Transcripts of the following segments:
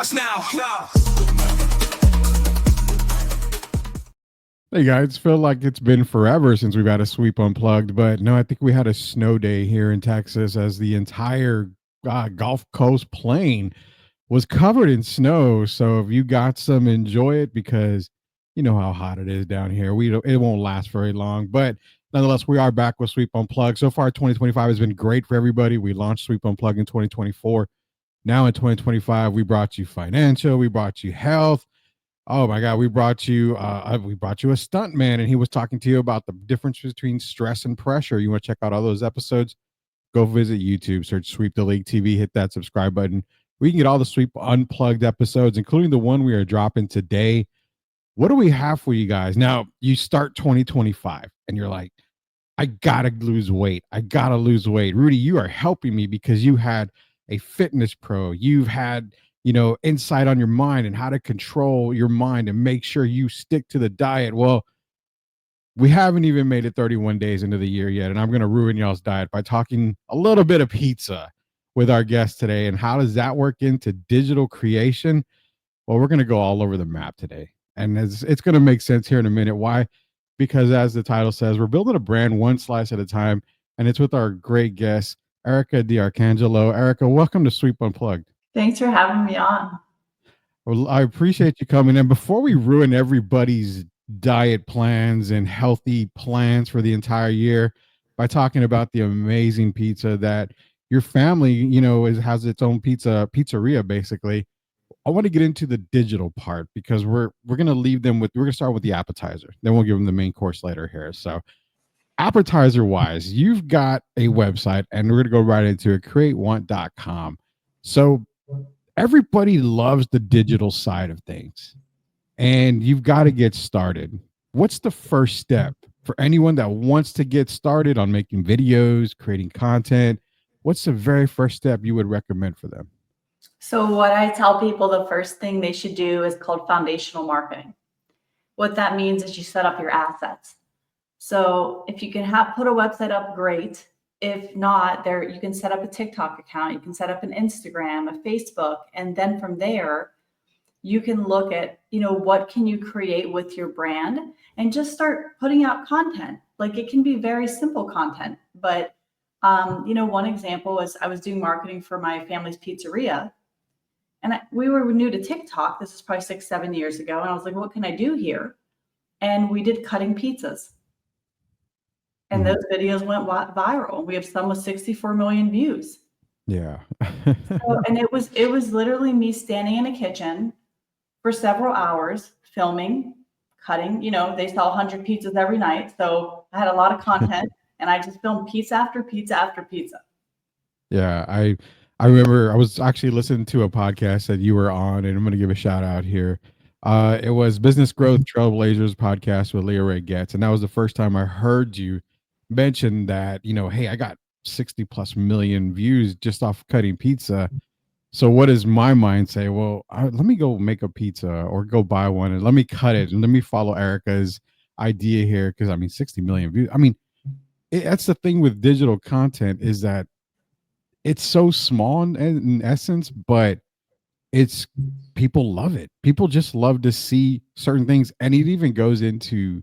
starts now. Hey guys, feel like it's been forever since we've had a sweep unplugged, but no, I think we had a snow day here in Texas as the entire Gulf Coast plain was covered in snow. So if you got some, enjoy it because you know how hot it is down here. It won't last very long, but nonetheless, we are back with Sweep Unplugged. So far, 2025 has been great for everybody. We launched Sweep Unplugged in 2024. Now in 2025, we brought you financial, we brought you health. Oh my God, we brought you a stunt man, and he was talking to you about the difference between stress and pressure. You want to check out all those episodes? Go visit YouTube, search Sweep the League TV, hit that subscribe button. We can get all the Sweep Unplugged episodes, including the one we are dropping today. What do we have for you guys? Now, you start 2025 and you're like, I gotta lose weight. I gotta lose weight. Rudy, you are helping me because you had a fitness pro. You've had, insight on your mind and how to control your mind and make sure you stick to the diet. Well, we haven't even made it 31 days into the year yet, and I'm going to ruin y'all's diet by talking a little bit of pizza with our guest today. And how does that work into digital creation? Well, we're going to go all over the map today, and it's going to make sense here in a minute. Why? Because as the title says, we're building a brand one slice at a time, and it's with our great guest, Erica D'Arcangelo. Erica, welcome to Sweep Unplugged. Thanks for having me on. Well, I appreciate you coming in. Before we ruin everybody's diet plans and healthy plans for the entire year by talking about the amazing pizza that your family, has its own pizzeria, basically, I want to get into the digital part because we're going to start with the appetizer. Then we'll give them the main course later here. So appetizer wise, you've got a website and we're going to go right into it, createwant.com. So everybody loves the digital side of things and you've got to get started. What's the first step for anyone that wants to get started on making videos, creating content? What's the very first step you would recommend for them? So what I tell people, the first thing they should do is called foundational marketing. What that means is you set up your assets. So if you can put a website up, great. If not, you can set up a TikTok account, you can set up an Instagram, a Facebook, and then from there, you can look at, what can you create with your brand and just start putting out content. Like it can be very simple content, but one example was I was doing marketing for my family's pizzeria and we were new to TikTok. This is probably 6-7 years ago. And I was like, what can I do here? And we did cutting pizzas. And those videos went viral. We have some with 64 million views. Yeah. And it was literally me standing in a kitchen for several hours, filming, cutting. They sell 100 pizzas every night. So I had a lot of content and I just filmed pizza after pizza after pizza. Yeah. I remember I was actually listening to a podcast that you were on, and I'm going to give a shout out here. It was Business Growth Trailblazers podcast with Leah Ray Getz. And that was the first time I heard you mention that, hey, I got 60 plus million views just off cutting pizza. So what does my mind say? Well, let me go make a pizza or go buy one and let me cut it and let me follow Erica's idea here. Cause 60 million views. That's the thing with digital content is that it's so small in essence, but people love it. People just love to see certain things. And it even goes into,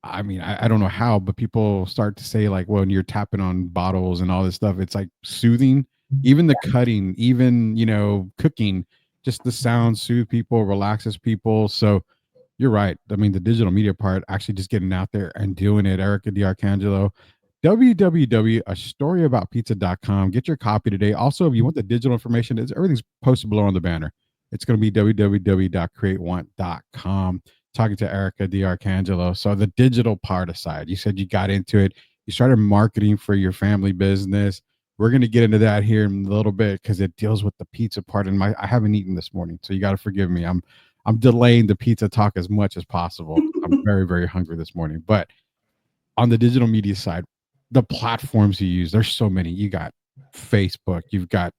I don't know how, but people start to say like, when you're tapping on bottles and all this stuff, it's like soothing. Even the cutting, even, cooking, just the sound soothe people, relaxes people. So you're right. The digital media part, actually just getting out there and doing it. Erica D'Arcangelo, www.astoryaboutpizza.com. Get your copy today. Also, if you want the digital information, everything's posted below on the banner. It's going to be www.createwant.com. Talking to Erica D'Arcangelo. So the digital part aside, you said you got into it. You started marketing for your family business. We're going to get into that here in a little bit because it deals with the pizza part. And I haven't eaten this morning, so you got to forgive me. I'm delaying the pizza talk as much as possible. I'm very, very hungry this morning. But on the digital media side, the platforms you use, there's so many. You got Facebook, you've got,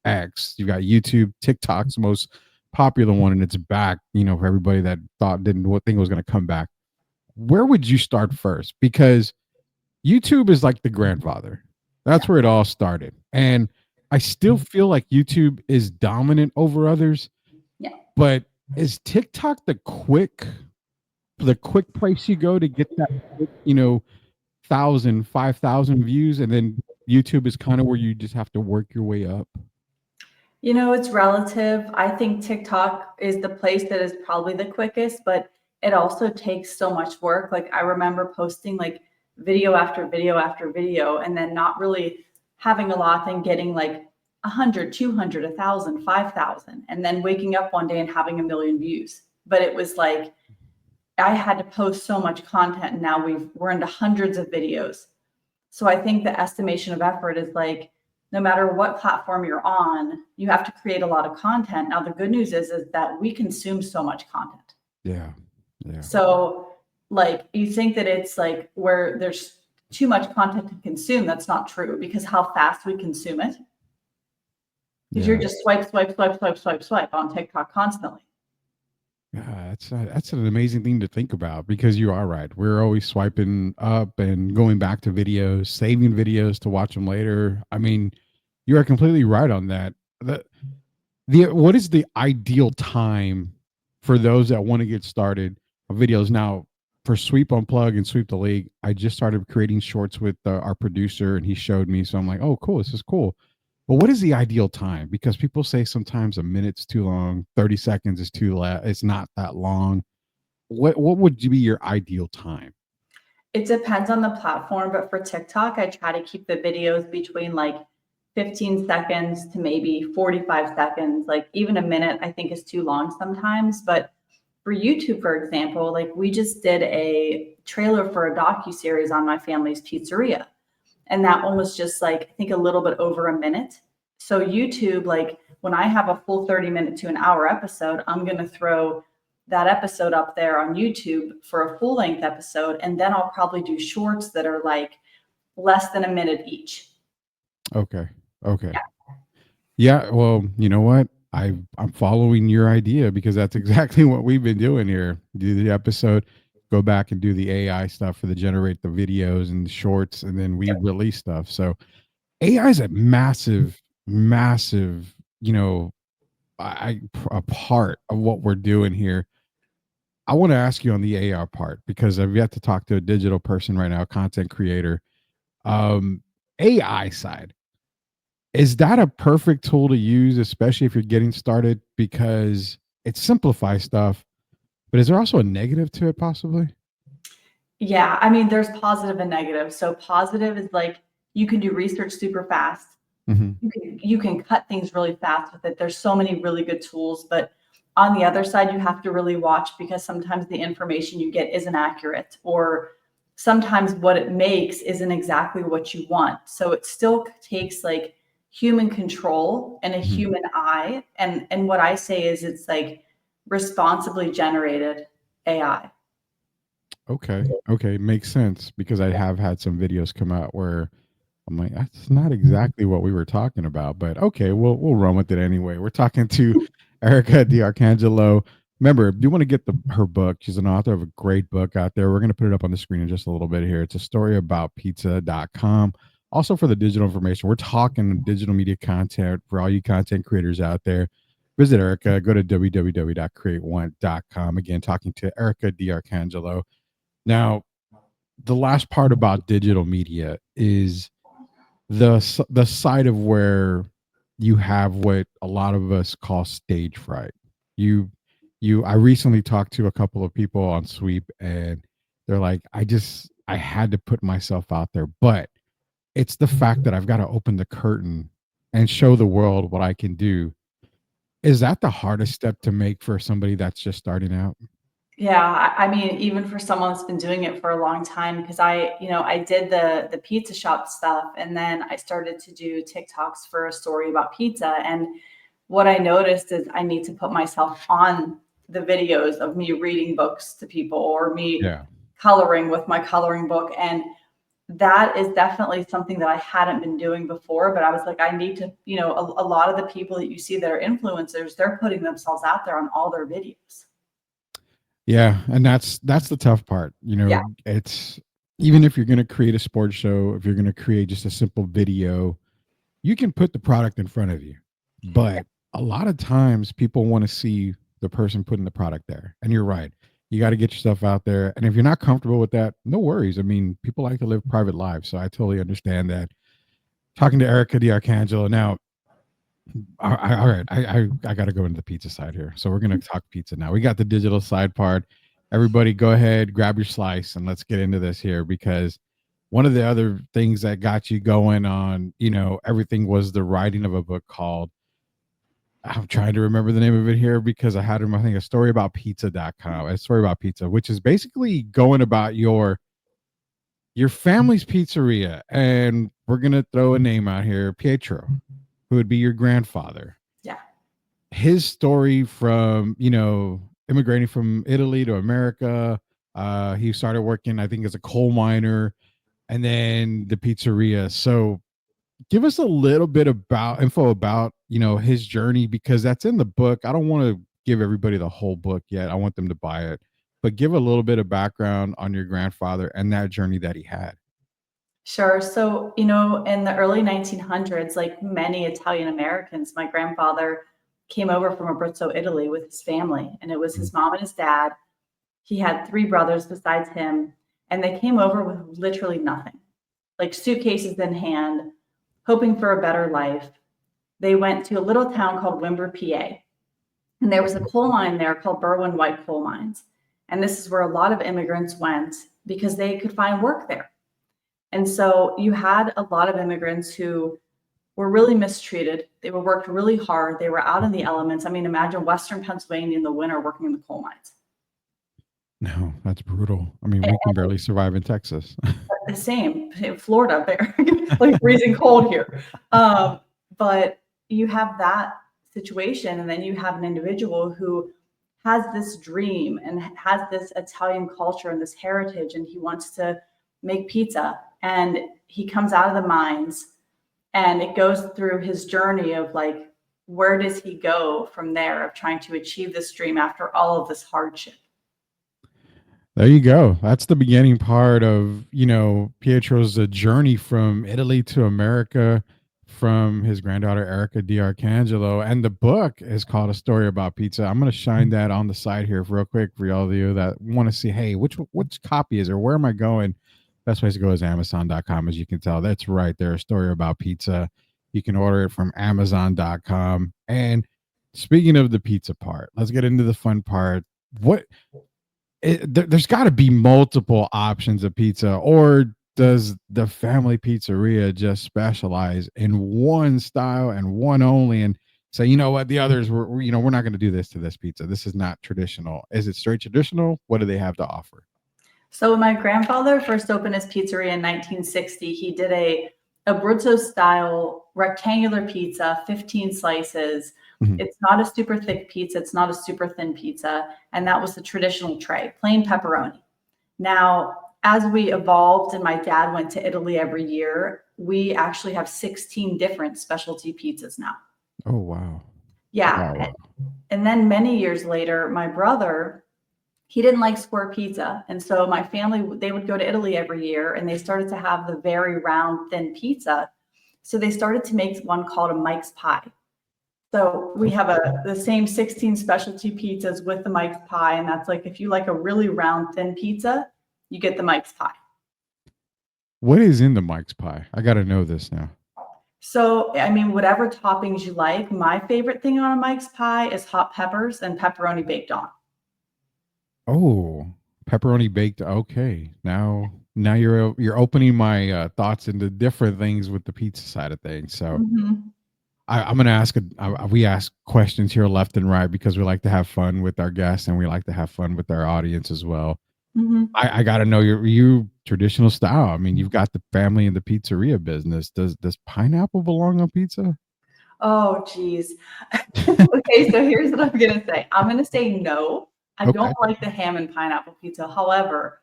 X, you've got YouTube, TikTok's the most popular one, and it's back, for everybody that didn't think it was going to come back. Where would you start first? Because YouTube is like the grandfather. That's where it all started. And I still feel like YouTube is dominant over others, Yeah. but is TikTok the quick place you go to get that quick, 1,000, 5,000 views, and then YouTube is kind of where you just have to work your way up? It's relative. I think TikTok is the place that is probably the quickest, but it also takes so much work. Like I remember posting like video after video after video and then not really having a lot and getting like 100, 200, 1,000, 5,000, and then waking up one day and having a million views. But it was like I had to post so much content and now we're into hundreds of videos. So I think the estimation of effort is like no matter what platform you're on, you have to create a lot of content. Now the good news is that we consume so much content. Yeah. Yeah. So like you think that it's like where there's too much content to consume. That's not true because how fast we consume it. Because you're Yeah. just swipe, swipe, swipe, swipe, swipe, swipe on TikTok constantly. Yeah, that's an amazing thing to think about because you are right. We're always swiping up and going back to videos, saving videos to watch them later. I mean, you are completely right on that. The what is the ideal time for those that want to get started of videos? Now, for Sweep Unplug and Sweep the League, I just started creating shorts with our producer, and he showed me. So I'm like, oh, cool, this is cool. But what is the ideal time? Because people say sometimes a minute's too long, 30 seconds is too it's not that long. What would be your ideal time? It depends on the platform, but for TikTok, I try to keep the videos between like 15 seconds to maybe 45 seconds. Like even a minute, I think is too long sometimes. But for YouTube, for example, like we just did a trailer for a docu-series on my family's pizzeria. And that one was just like, I think a little bit over a minute. So YouTube, like when I have a full 30-minute to an hour episode, I'm going to throw that episode up there on YouTube for a full length episode. And then I'll probably do shorts that are like less than a minute each. Okay. Okay. Yeah. Yeah, well, you know what? I'm following your idea because that's exactly what we've been doing here. Do the episode, go back and do the AI stuff for the generate the videos and the shorts, and then we release stuff. So AI is a massive, massive, a part of what we're doing here. I want to ask you on the AR part because I've yet to talk to a digital person right now, a content creator. AI side, is that a perfect tool to use, especially if you're getting started because it simplifies stuff? But is there also a negative to it, possibly? Yeah. I mean, there's positive and negative. So positive is like you can do research super fast. Hmm. You can cut things really fast with it. There's so many really good tools, but on the other side, you have to really watch because sometimes the information you get isn't accurate, or sometimes what it makes isn't exactly what you want. So it still takes like human control and a Hmm. human eye. And what I say is it's like responsibly generated AI. Okay. Okay. Makes sense because I have had some videos come out where I'm like, that's not exactly what we were talking about, but okay, we'll run with it anyway. We're talking to Erica D'Arcangelo. Remember, if you want to get her book, she's an author of a great book out there. We're going to put it up on the screen in just a little bit here. It's a story about pizza.com. Also for the digital information, we're talking digital media content for all you content creators out there. Visit Erica, go to www.createone.com. Again, talking to Erica D'Arcangelo. Now, the last part about digital media is the side of where you have what a lot of us call stage fright. You I recently talked to a couple of people on Sweep and they're like, I had to put myself out there, but it's the fact that I've got to open the curtain and show the world what I can do. Is that the hardest step to make for somebody that's just starting out? Yeah, I mean, even for someone that's been doing it for a long time, because I did the pizza shop stuff, and then I started to do TikToks for a story about pizza. And what I noticed is I need to put myself on the videos of me reading books to people or me Yeah. coloring with my coloring book. And that is definitely something that I hadn't been doing before. But I was like, I need to, a lot of the people that you see that are influencers, they're putting themselves out there on all their videos. Yeah, and that's the tough part. Yeah. It's even if you're going to create a sports show, if you're going to create just a simple video, you can put the product in front of you, but a lot of times people want to see the person putting the product there. And you're right. You got to get yourself out there. And if you're not comfortable with that, no worries. I mean, people like to live private lives. So I totally understand that. Talking to Erica D'Arcangelo now. All right, I got to go into the pizza side here. So we're gonna talk pizza now. We got the digital side part. Everybody, go ahead, grab your slice, and let's get into this here because one of the other things that got you going on, everything was the writing of a book called. I'm trying to remember the name of it here because I had I think a story about pizza.com, a story about pizza, which is basically going about your family's pizzeria, and we're gonna throw a name out here, Pietro, who would be your grandfather. Yeah. His story from immigrating from Italy to America. He started working, I think, as a coal miner, and then the pizzeria. So, give us a little bit about info about his journey because that's in the book. I don't want to give everybody the whole book yet. I want them to buy it, but give a little bit of background on your grandfather and that journey that he had. Sure. So, in the early 1900s, like many Italian Americans, my grandfather came over from Abruzzo, Italy with his family, and it was his mom and his dad. He had three brothers besides him, and they came over with literally nothing, like suitcases in hand, hoping for a better life. They went to a little town called Wimber, PA, and there was a coal mine there called Berwyn White Coal Mines. And this is where a lot of immigrants went because they could find work there. And so you had a lot of immigrants who were really mistreated. They were worked really hard. They were out in the elements. I mean, imagine Western Pennsylvania in the winter working in the coal mines. No, that's brutal. I mean, And we can barely survive in Texas. the same in Florida, they're like freezing cold here. But you have that situation, and then you have an individual who has this dream and has this Italian culture and this heritage, and he wants to make pizza. And he comes out of the mines, and it goes through his journey of like, where does he go from there of trying to achieve this dream after all of this hardship? There you go. That's the beginning part of, Pietro's journey from Italy to America from his granddaughter Erica D'Arcangelo. And the book is called A Story About Pizza. I'm going to shine that on the side here real quick for all of you that want to see, hey, which copy is there? Where am I going? Best place to go is Amazon.com. As you can tell, that's right there. A Story About Pizza. You can order it from Amazon.com. And speaking of the pizza part, let's get into the fun part. There's got to be multiple options of pizza, or does the family pizzeria just specialize in one style and one only and say, you know what, the others we're not going to do this to this pizza, this is not traditional? Is it straight traditional? What do they have to offer? So when my grandfather first opened his pizzeria in 1960, he did a Abruzzo style rectangular pizza, 15 slices. Mhm. It's not a super thick pizza. It's not a super thin pizza. And that was the traditional tray, plain pepperoni. Now, as we evolved and my dad went to Italy every year, we actually have 16 different specialty pizzas now. Oh, wow. Yeah. Wow, wow. And then many years later, my brother, he didn't like square pizza. And so my family, they would go to Italy every year and they started to have the very round, thin pizza. So they started to make one called a Mike's Pie. So we have the same 16 specialty pizzas with the Mike's Pie. And that's like, if you like a really round, thin pizza, you get the Mike's Pie. What is in the Mike's Pie? I got to know this now. So, I mean, whatever toppings you like. My favorite thing on a Mike's Pie is hot peppers and pepperoni baked on. Oh, pepperoni baked. Okay, now you're opening my thoughts into different things with the pizza side of things. So Mm-hmm. I'm going to ask. We ask questions here left and right because we like to have fun with our guests and we like to have fun with our audience as well. Mm-hmm. I got to know you traditional style. I mean, you've got the family and the pizzeria business. Does pineapple belong on pizza? Oh, geez. Okay, so here's what I'm gonna say. I'm gonna say no. I don't Okay. like the ham and pineapple pizza. However,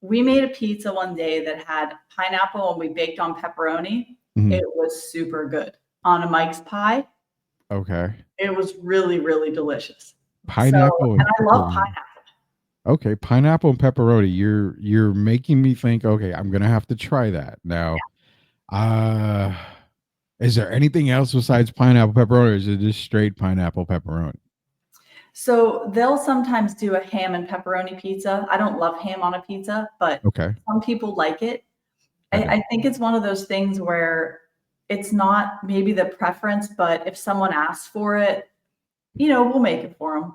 we made a pizza one day that had pineapple and we baked on pepperoni. Mhm. It was super good. On a Mike's Pie, Okay. it was really, really delicious. So, Pineapple and and I love pepperoni. pineapple. Okay, pineapple and pepperoni. You're making me think. Okay, I'm gonna have to try that now. Uh Is there anything else besides pineapple pepperoni, or is it just straight pineapple pepperoni? So they'll sometimes do a ham and pepperoni pizza. I don't love ham on a pizza, but Okay. some people like it. Okay. I think it's one of those things where it's not maybe the preference, but if someone asks for it, we'll make it for them.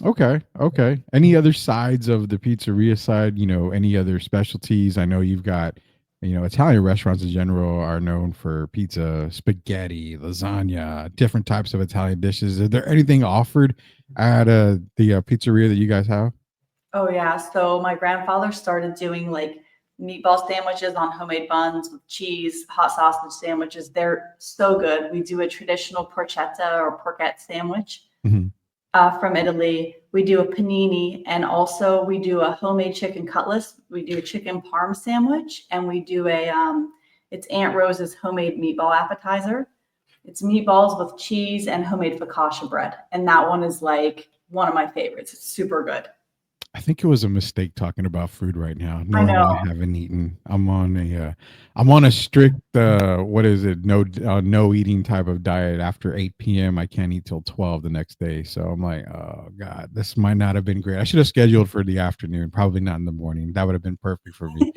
Okay. Okay. Any other sides of the pizzeria side? Any other specialties? I know you've got, Italian restaurants in general are known for pizza, spaghetti, lasagna, different types of Italian dishes. Is there anything offered at the pizzeria that you guys have? Oh yeah. So my grandfather started doing like meatball sandwiches on homemade buns with cheese, hot sausage sandwiches. They're so good. We do a traditional porchetta or porchetta sandwich Mhm. from Italy. We do a panini, and also we do a homemade chicken cutlets. We do a chicken parm sandwich, and we do it's Aunt Rose's homemade meatball appetizer. It's meatballs with cheese and homemade focaccia bread, and that one is like one of my favorites. It's super good. I think it was a mistake talking about food right now, I knowing know. that I haven't eaten. I'm on a strict what is it? No eating type of diet. After 8 p.m. I can't eat till 12 the next day. So I'm like, oh God, this might not have been great. I should have scheduled for the afternoon, probably not in the morning. That would have been perfect for me.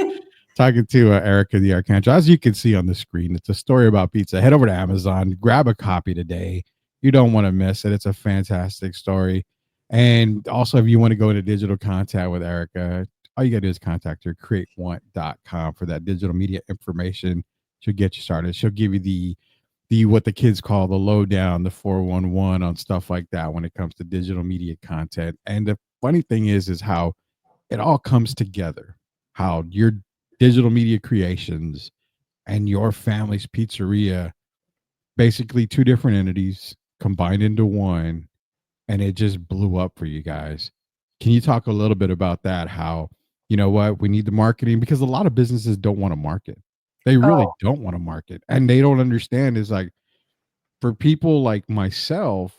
Talking to Erica the Archangel. As you can see on the screen, it's a story about pizza. Head over to Amazon, grab a copy today. You don't want to miss it. It's a fantastic story. And also, if you want to go into digital contact with Erica, all you got to do is contact her, createwant.com for that digital media information. She'll get you started. She'll give you the what the kids call the lowdown, the 411 on stuff like that when it comes to digital media content. And the funny thing is how it all comes together. How your digital media creations and your family's pizzeria, basically two different entities combined into one, and it just blew up for you guys. Can you talk a little bit about that? How, what, we need the marketing, because a lot of businesses don't want to market. They really Oh, don't want to market. And they don't understand is like, for people like myself,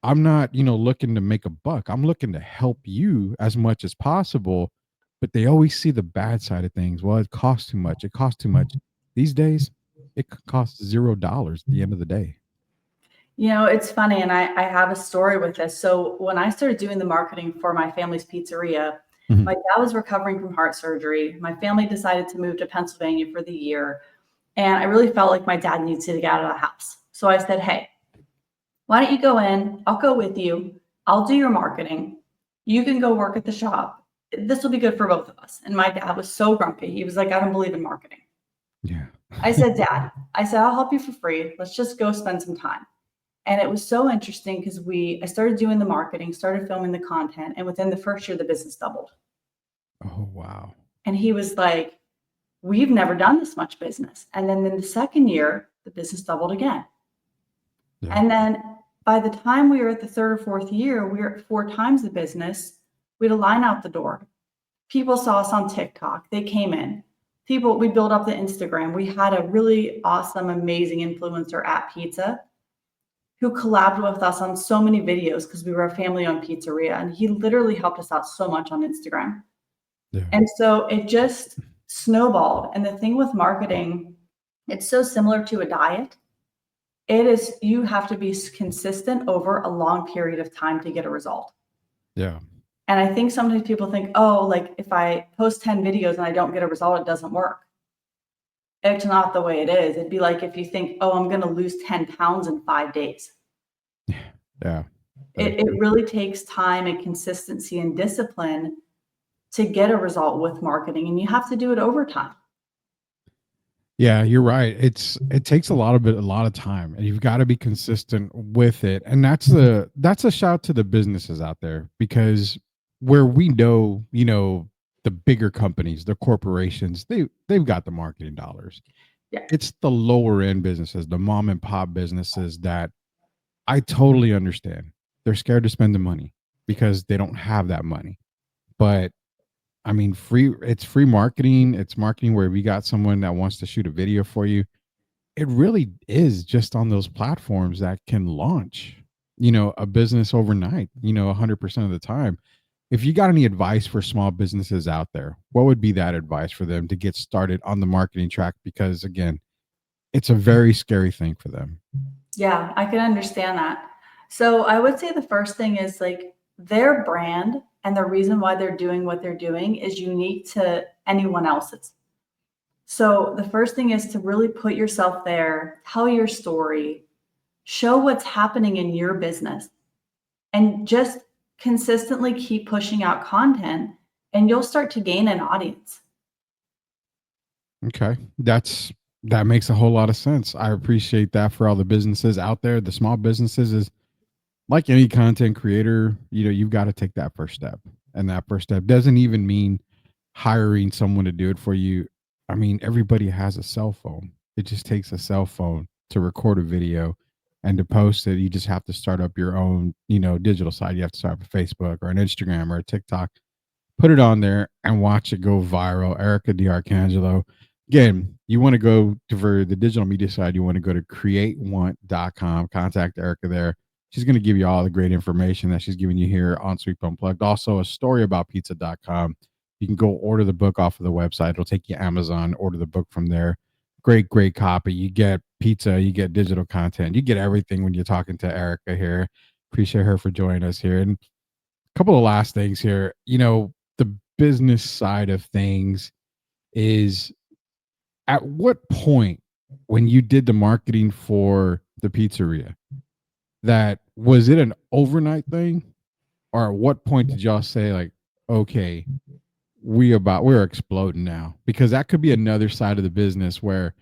I'm not, looking to make a buck. I'm looking to help you as much as possible. But they always see the bad side of things. Well, it costs too much. It costs too much. These days, it costs $0 at the end of the day. it's funny, and I have a story with this. So when I started doing the marketing for my family's pizzeria, Mhm. my dad was recovering from heart surgery. My family decided to move to Pennsylvania for the year, and I really felt like my dad needs to get out of the house. So I said, "Hey, why don't you go in? I'll go with you. I'll do your marketing. You can go work at the shop. This will be good for both of us." And my dad was so grumpy. He was like, "I don't believe in marketing." Yeah. I said, "Dad, I said, I'll help you for free. Let's just go spend some time." And it was so interesting because I started doing the marketing, started filming the content, and within the first year, the business doubled. Oh, wow. And he was like, "We've never done this much business." And then in the second year, the business doubled again. Yeah. And then by the time we were at the third or fourth year, we were at four times the business. We had a line out the door. People saw us on TikTok. They came in. We built up the Instagram. We had a really awesome, amazing influencer at Pizza who collabed with us on so many videos because we were a family owned pizzeria. And he literally helped us out so much on Instagram. Yeah. And so it just snowballed. And the thing with marketing, it's so similar to a diet. It is, you have to be consistent over a long period of time to get a result. Yeah. And I think sometimes people think, oh, like if I post 10 videos and I don't get a result, it doesn't work. It's not the way it is. It'd be like if you think, oh, I'm going to lose 10 pounds in 5 days. Yeah. Very It true. really takes time and consistency and discipline to get a result with marketing, and you have to do it over time. Yeah, you're right. It takes a lot of time, and you've got to be consistent with it. And that's a shout to the businesses out there, because where we know, the bigger companies, the corporations, they've got the marketing dollars. Yeah. It's the lower end businesses, the mom and pop businesses that I totally understand. They're scared to spend the money because they don't have that money. But I mean, it's free marketing. It's marketing where we got someone that wants to shoot a video for you. It really is just on those platforms that can launch, a business overnight, 100% of the time. If you got any advice for small businesses out there, what would be that advice for them to get started on the marketing track? Because again, it's a very scary thing for them. Yeah, I can understand that. So I would say the first thing is like their brand and the reason why they're doing what they're doing is unique to anyone else's. So the first thing is to really put yourself there, tell your story, show what's happening in your business, and just consistently keep pushing out content, and you'll start to gain an audience. Okay. That makes a whole lot of sense. I appreciate that for all the businesses out there, the small businesses is like any content creator, you've got to take that first step. And that first step doesn't even mean hiring someone to do it for you. I mean, everybody has a cell phone. It just takes a cell phone to record a video and to post it. You just have to start up your own, digital site. You have to start up a Facebook or an Instagram or a TikTok, put it on there and watch it go viral. Erica D'Arcangelo. Again, you want to go to for the digital media side, you want to go to createwant.com, contact Erica there. She's going to give you all the great information that she's giving you here on Sweep Unplugged. Also, a story about pizza.com. You can go order the book off of the website. It'll take you Amazon, order the book from there. Great, great copy. You get pizza, you get digital content, you get everything when you're talking to Erica here. Appreciate her for joining us here. And a couple of last things here. The business side of things is at what point when you did the marketing for the pizzeria, that was it an overnight thing, or at what point did y'all say like, okay, we're exploding now? Because that could be another side of the business where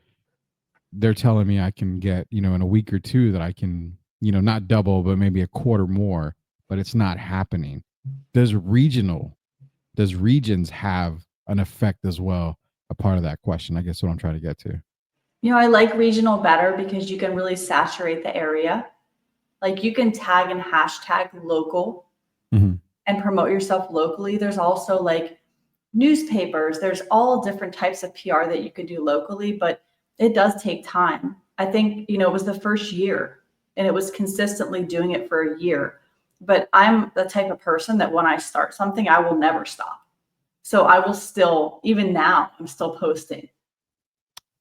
they're telling me I can get, in a week or two that I can, not double, but maybe a quarter more, but it's not happening. Does regions have an effect as well? A part of that question, I guess what I'm trying to get to. I like regional better because you can really saturate the area. Like you can tag and hashtag local Mhm. and promote yourself locally. There's also like newspapers, there's all different types of PR that you could do locally, but it does take time. I think, it was the first year and it was consistently doing it for a year. But I'm the type of person that when I start something, I will never stop. So I will still, even now, I'm still posting.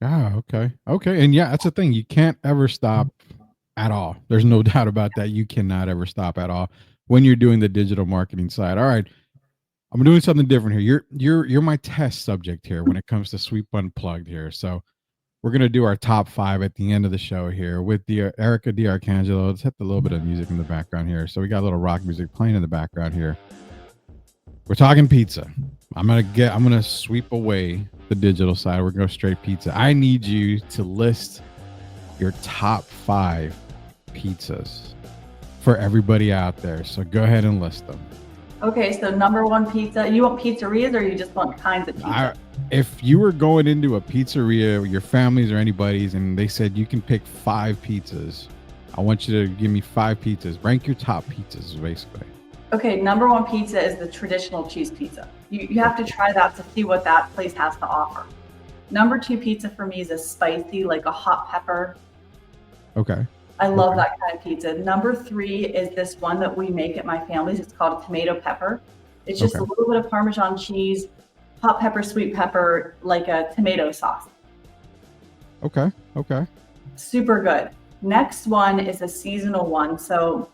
Ah, okay. Okay. And yeah, that's the thing. You can't ever stop at all. There's no doubt about that. You cannot ever stop at all when you're doing the digital marketing side. All right. I'm doing something different here. You're my test subject here when it comes to Sweep Unplugged here. So we're gonna do our top 5 at the end of the show here with the Erica D'Arcangelo. Let's hit a little bit of music in the background here. So we got a little rock music playing in the background here. We're talking pizza. I'm gonna sweep away the digital side. We're gonna go straight pizza. I need you to list your top 5 pizzas for everybody out there. So go ahead and list them. Okay, so number one pizza. You want pizzerias or you just want kinds of pizza? If you were going into a pizzeria, your families or anybody's, and they said you can pick 5 pizzas, I want you to give me 5 pizzas. Rank your top pizzas, basically. Okay, number one pizza is the traditional cheese pizza. You have to try that to see what that place has to offer. Number 2 pizza for me is a spicy, like a hot pepper. Okay. I love that kind of pizza. Number 3 is this one that we make at my family's. It's called a tomato pepper. It's just a little bit of Parmesan cheese, hot pepper, sweet pepper, like a tomato sauce. Okay. Okay. Super good. Next one is a seasonal one. So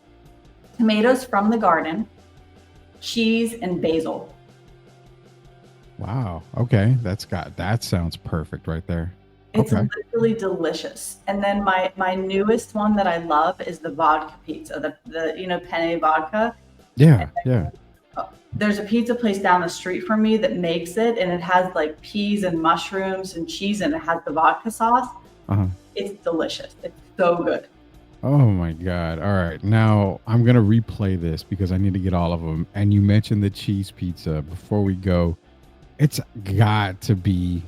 tomatoes from the garden, cheese, and basil. Wow. Okay. That sounds perfect right there. It's Okay. literally delicious. And then my newest one that I love is the vodka pizza, the penne vodka. Yeah. Yeah. There's a pizza place down the street from me that makes it, and it has like peas and mushrooms and cheese, and it has the vodka sauce. Uh-huh. It's delicious. It's so good. Oh my God. All right. Now I'm going to replay this because I need to get all of them. And you mentioned the cheese pizza before we go. It's got to be,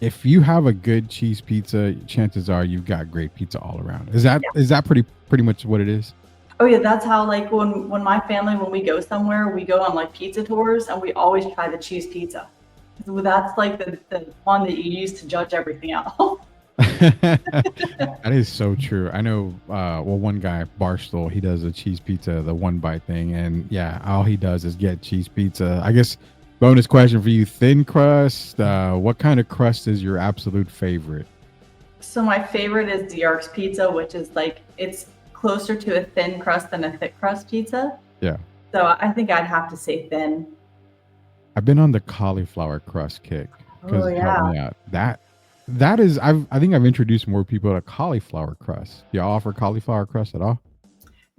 if you have a good cheese pizza, chances are you've got great pizza all around. Is that pretty much what it is? Oh yeah, that's how like when my family, when we go somewhere, we go on like pizza tours and we always try the cheese pizza. So that's like the one that you use to judge everything else. That is so true. I know one guy, Barstool, he does a cheese pizza, the one bite thing, and yeah, all he does is get cheese pizza. I guess bonus question for you, thin crust, what kind of crust is your absolute favorite? So my favorite is Diarc's pizza, which is like it's closer to a thin crust than a thick crust pizza. Yeah. So I think I'd have to say thin. I've been on the cauliflower crust kick Oh because help yeah. me out. That is I think I've introduced more people to cauliflower crust. Do y'all offer cauliflower crust at all?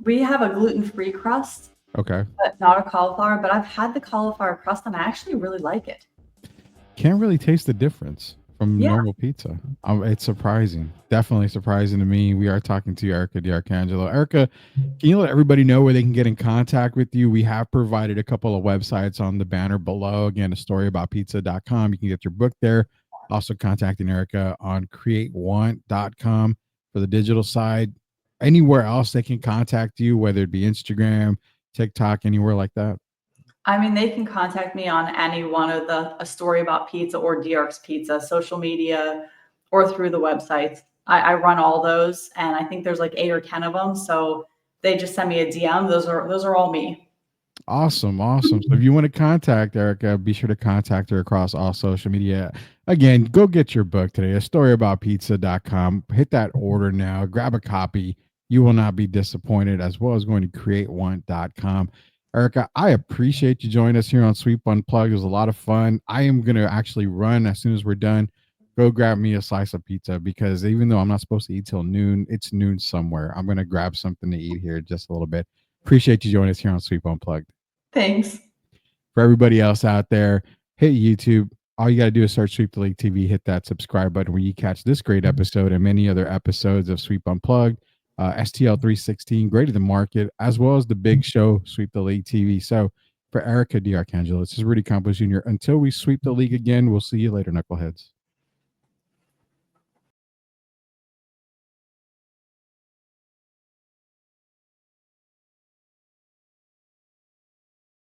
We have a gluten-free crust, Okay. but not a cauliflower. But I've had the cauliflower crust and I actually really like it. Can't really taste the difference from Yeah. normal pizza. It's surprising. Definitely surprising to me. We are talking to Erica D'Arcangelo. Erica, can you let everybody know where they can get in contact with you? We have provided a couple of websites on the banner below. Again, a storyaboutpizza.com. You can get your book there. Also contacting Erica on createwant.com for the digital side. Anywhere else they can contact you, whether it be Instagram, TikTok, anywhere like that. I mean, they can contact me on any one of the A Story About Pizza or Diarc's Pizza, social media, or through the websites. I run all those, and I think there's like 8 or 10 of them. So they just send me a DM. Those are all me. Awesome, awesome. So if you want to contact Erica, be sure to contact her across all social media. Again, go get your book today, a storyaboutpizza.com. Hit that order now, grab a copy. You will not be disappointed, as well as going to createone.com. Erica, I appreciate you joining us here on Sweep Unplugged. It was a lot of fun. I am going to actually run as soon as we're done. Go grab me a slice of pizza because even though I'm not supposed to eat till noon, it's noon somewhere. I'm going to grab something to eat here just a little bit. Appreciate you joining us here on Sweep Unplugged. Thanks. For everybody else out there, hit YouTube. All you got to do is search Sweep the League TV, hit that subscribe button where you catch this great episode and many other episodes of Sweep Unplugged, STL 316, Great of the Market, as well as the big show, Sweep the League TV. So for Erica D'Arcangelo, this is Rudy Campos Jr. Until we sweep the league again, we'll see you later, Knuckleheads.